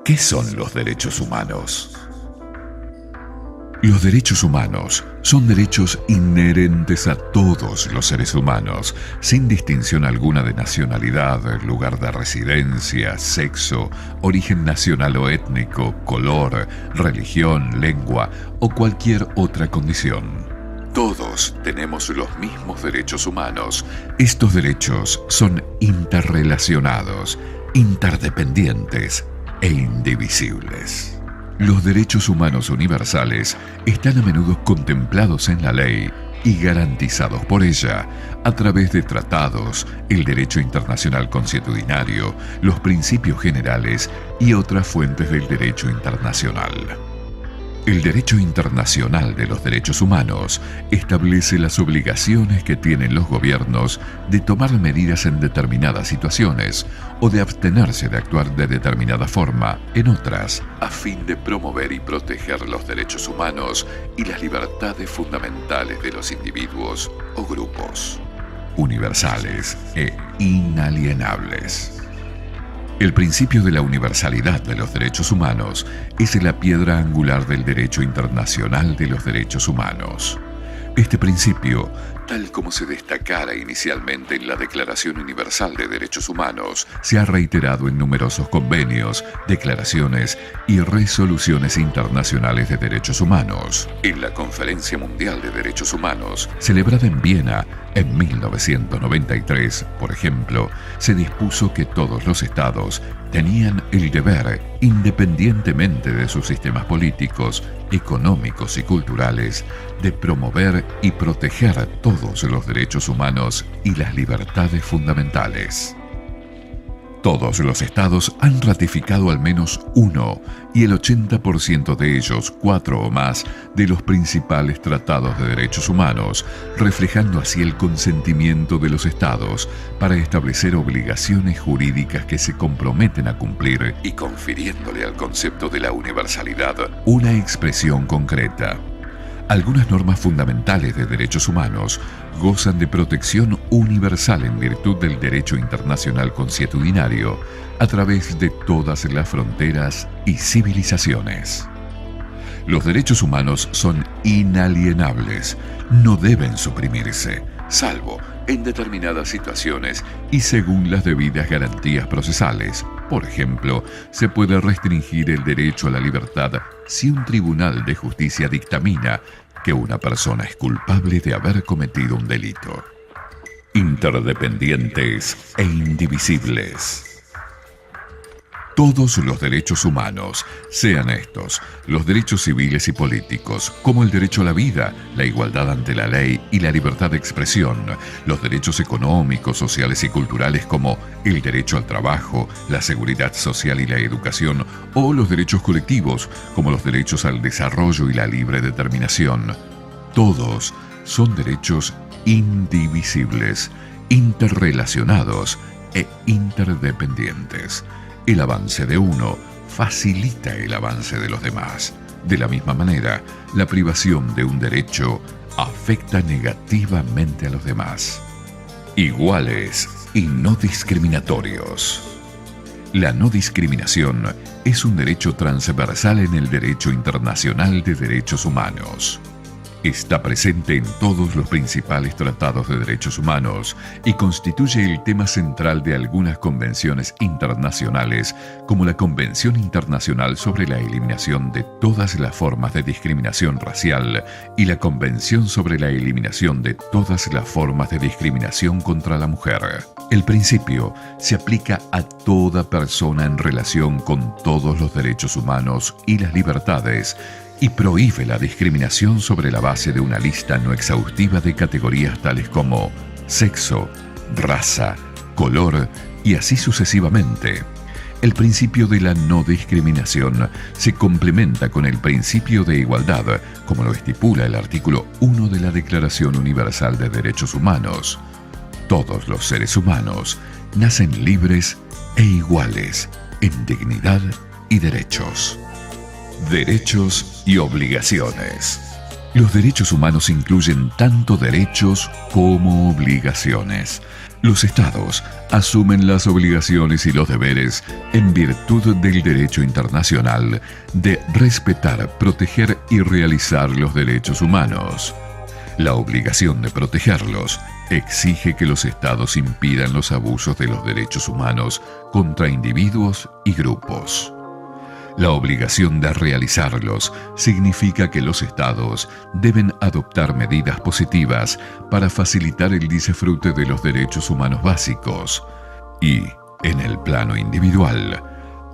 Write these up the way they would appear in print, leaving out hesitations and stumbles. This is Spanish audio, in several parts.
¿Qué son los derechos humanos? Los derechos humanos son derechos inherentes a todos los seres humanos, sin distinción alguna de nacionalidad, lugar de residencia, sexo, origen nacional o étnico, color, religión, lengua o cualquier otra condición. Todos tenemos los mismos derechos humanos. Estos derechos son interrelacionados, interdependientes e indivisibles. Los derechos humanos universales están a menudo contemplados en la ley y garantizados por ella a través de tratados, el derecho internacional consuetudinario, los principios generales y otras fuentes del derecho internacional. El derecho internacional de los derechos humanos establece las obligaciones que tienen los gobiernos de tomar medidas en determinadas situaciones o de abstenerse de actuar de determinada forma en otras, a fin de promover y proteger los derechos humanos y las libertades fundamentales de los individuos o grupos, universales e inalienables. El principio de la universalidad de los derechos humanos es la piedra angular del derecho internacional de los derechos humanos. Este principio, tal como se destacara inicialmente en la Declaración Universal de Derechos Humanos, se ha reiterado en numerosos convenios, declaraciones y resoluciones internacionales de derechos humanos. En la Conferencia Mundial de Derechos Humanos, celebrada en Viena en 1993, por ejemplo, se dispuso que todos los estados tenían el deber, independientemente de sus sistemas políticos, económicos y culturales, de promover y proteger todos los derechos humanos y las libertades fundamentales. Todos los estados han ratificado al menos uno, y el 80% de ellos, 4 o más, de los principales tratados de derechos humanos, reflejando así el consentimiento de los estados para establecer obligaciones jurídicas que se comprometen a cumplir y confiriéndole al concepto de la universalidad una expresión concreta. Algunas normas fundamentales de derechos humanos gozan de protección universal en virtud del derecho internacional consuetudinario a través de todas las fronteras y civilizaciones. Los derechos humanos son inalienables, no deben suprimirse, salvo en determinadas situaciones y según las debidas garantías procesales. Por ejemplo, se puede restringir el derecho a la libertad si un tribunal de justicia dictamina que una persona es culpable de haber cometido un delito. Interdependientes e indivisibles. Todos los derechos humanos, sean estos los derechos civiles y políticos, como el derecho a la vida, la igualdad ante la ley y la libertad de expresión, los derechos económicos, sociales y culturales como el derecho al trabajo, la seguridad social y la educación, o los derechos colectivos como los derechos al desarrollo y la libre determinación. Todos son derechos indivisibles, interrelacionados e interdependientes. El avance de uno facilita el avance de los demás. De la misma manera, la privación de un derecho afecta negativamente a los demás. Iguales y no discriminatorios. La no discriminación es un derecho transversal en el derecho internacional de derechos humanos. Está presente en todos los principales tratados de derechos humanos y constituye el tema central de algunas convenciones internacionales, como la Convención Internacional sobre la Eliminación de todas las formas de discriminación racial y la Convención sobre la Eliminación de todas las formas de discriminación contra la mujer. El principio se aplica a toda persona en relación con todos los derechos humanos y las libertades, y prohíbe la discriminación sobre la base de una lista no exhaustiva de categorías tales como sexo, raza, color y así sucesivamente. El principio de la no discriminación se complementa con el principio de igualdad, como lo estipula el artículo 1 de la Declaración Universal de Derechos Humanos. Todos los seres humanos nacen libres e iguales en dignidad y derechos. Derechos y obligaciones. Los derechos humanos incluyen tanto derechos como obligaciones. Los estados asumen las obligaciones y los deberes en virtud del derecho internacional de respetar, proteger y realizar los derechos humanos. La obligación de protegerlos exige que los estados impidan los abusos de los derechos humanos contra individuos y grupos. La obligación de realizarlos significa que los estados deben adoptar medidas positivas para facilitar el disfrute de los derechos humanos básicos y, en el plano individual,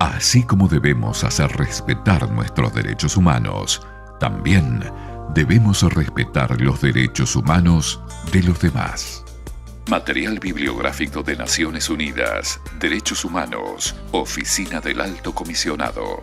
así como debemos hacer respetar nuestros derechos humanos, también debemos respetar los derechos humanos de los demás. Material bibliográfico de Naciones Unidas, Derechos Humanos, Oficina del Alto Comisionado.